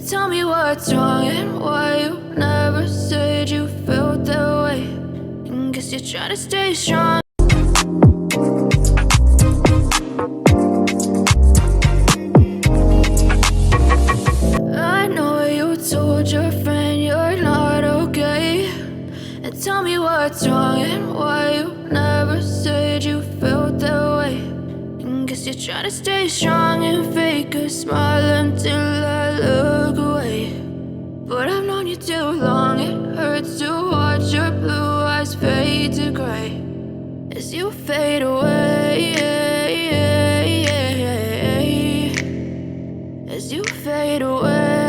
Tell me what's wrong and why you never said you felt that way. And guess you're trying to stay strong. I know you told your friend you're not okay. And tell me what's wrong and why you never said you felt that way. And guess you're trying to stay strong and fake a smile until I look away. But I've known you too long, it hurts to watch your blue eyes fade to gray as you fade away, as you fade away.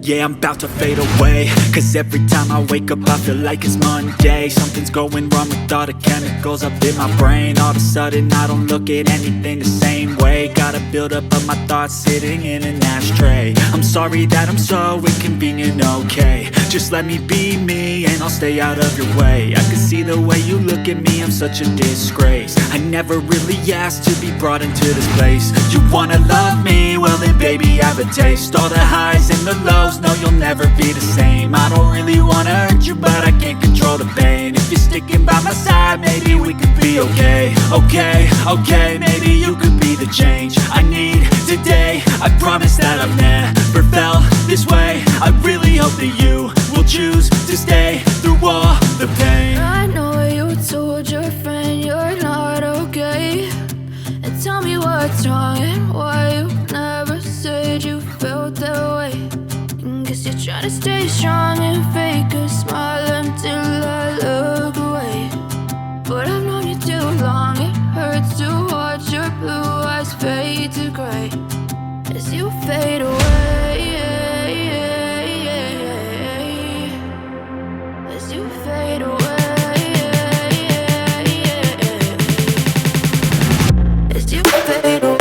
Yeah, I'm about to fade away, cause every time I wake up I feel like it's Monday. Something's going wrong with all the chemicals up in my brain. All of a sudden I don't look at anything the same way. Got a buildup of my thoughts sitting in an ashtray. I'm sorry that I'm so inconvenient, okay. Just let me be me and I'll stay out of your way. I can see the way you look at me, I'm such a disgrace. I never really asked to be brought into this place. You wanna love me? Well then baby I have a taste. All the highs and the lows, no, you'll never be the same. I don't really wanna hurt you, but I can't control the pain. If you're sticking by my side, maybe we could be okay. Okay, maybe you could be the change I need today. I promise that I've never felt this way. I really hope that you will choose to stay through all the pain. I know you told your friend you're not okay. And tell me what's wrong and why you never said you felt that way. Guess you're trying to stay strong and fake a smile until I look away. But I've known you too long, it hurts to watch your blue eyes fade to gray as you fade away, as you fade away, as you fade away.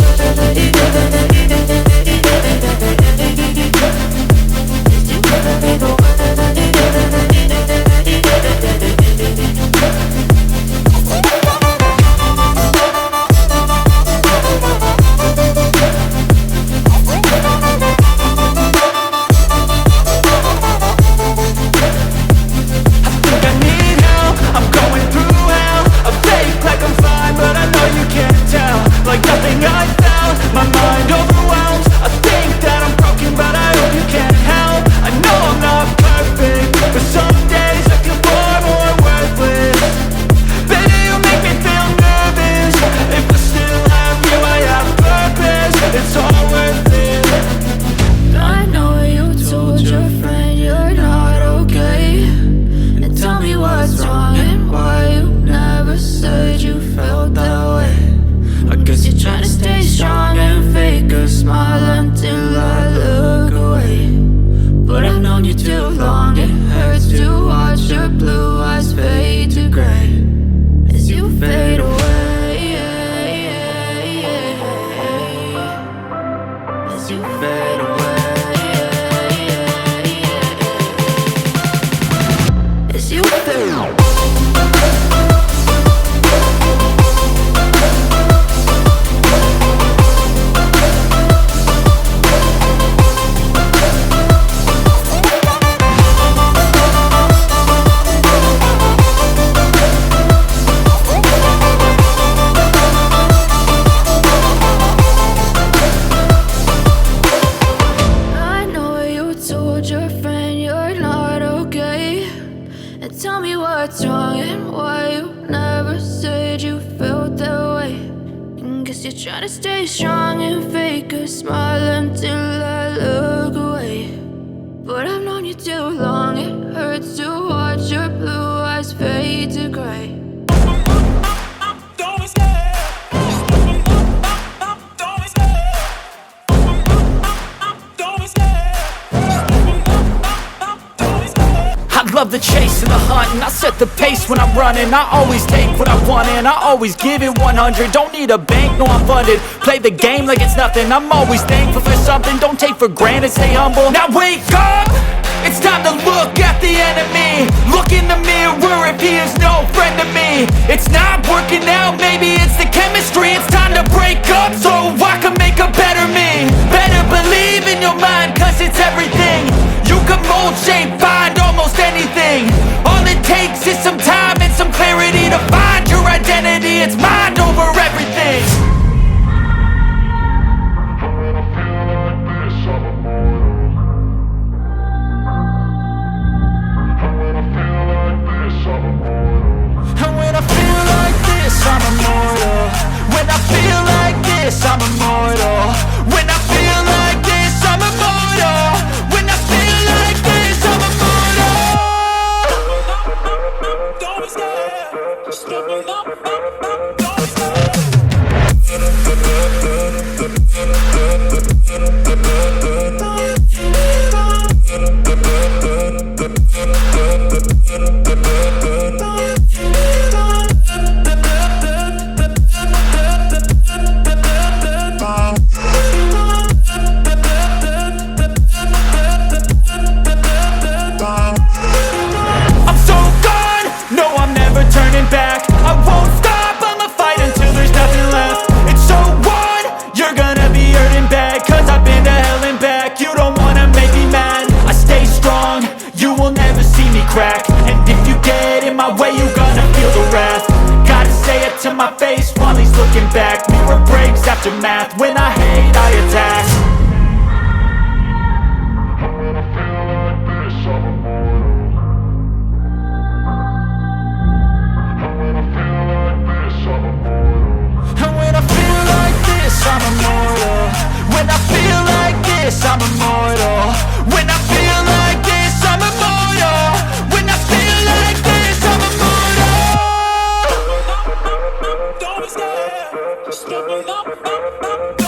Try to stay strong and fake a smile until I look away. But I've known you too long, it hurts to watch your blue eyes fade to gray. Love the chase and the hunt, and I set the pace when I'm running. I always take what I want and I always give it 100. Don't need a bank, no I'm funded. Play the game like it's nothing. I'm always thankful for something. Don't take for granted, stay humble. Now wake up! It's time to look at the enemy. Look in the mirror if he is no friend to me. It's not working out, maybe it's the chemistry. It's time to break up so I can make a face while he's looking back. Mirror breaks, aftermath, when I hate I attack. And when I feel like this, I'm immortal. When I feel like this, I'm immortal. When I feel like this, I'm immortal. When I feel like this, I'm immortal. Don't be scared. Step it up.